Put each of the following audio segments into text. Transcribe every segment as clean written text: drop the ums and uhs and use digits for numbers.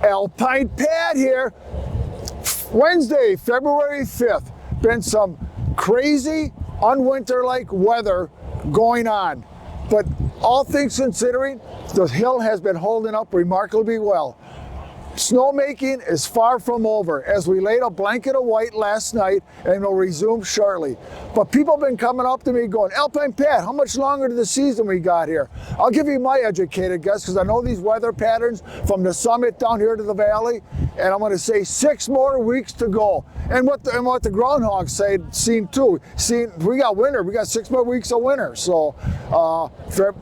Alpine Pat here. Wednesday, February 5th. Been some crazy, unwinter-like weather going on. But all things considering, the hill has been holding up remarkably well. Snowmaking is far from over as we laid a blanket of white last night and will resume shortly. But people have been coming up to me going, Alpine Pat, how much longer to the season we got here? I'll give you my educated guess because I know these weather patterns from the summit down here to the valley, and I'm going to say 6 more weeks to go. And what the groundhogs seen too. We got winter. We got 6 more weeks of winter. So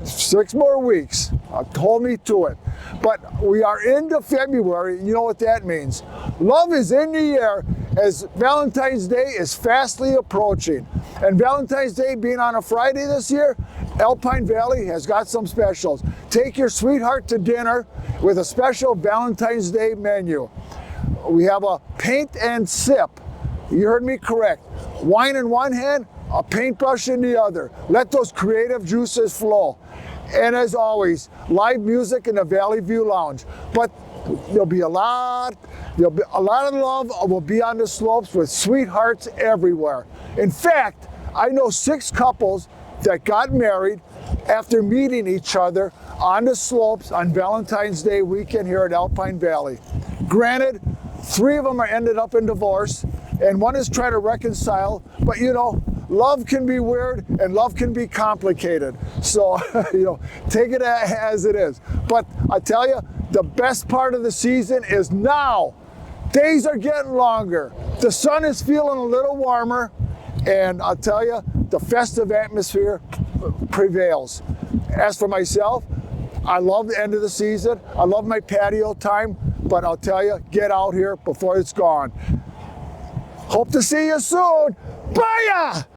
6 more weeks. Hold me to it. But we are into February. You know what that means. Love is in the air as Valentine's Day is fastly approaching. And Valentine's Day being on a Friday this year, Alpine Valley has got some specials. Take your sweetheart to dinner with a special Valentine's Day menu. We have a paint and sip. You heard me correct. Wine in one hand, a paintbrush in the other. Let those creative juices flow. And as always, live music in the Valley View Lounge. But there'll be a lot of love will be on the slopes with sweethearts everywhere. In fact, I know 6 couples that got married after meeting each other on the slopes on Valentine's Day weekend here at Alpine Valley. Granted, 3 of them are ended up in divorce, and one is trying to reconcile, but you know, love can be weird and love can be complicated. So, take it as it is. But I tell you, the best part of the season is now. Days are getting longer. The sun is feeling a little warmer, and I'll tell you, the festive atmosphere prevails. As for myself, I love the end of the season. I love my patio time, but I'll tell you, get out here before it's gone. Hope to see you soon. Bye-ya!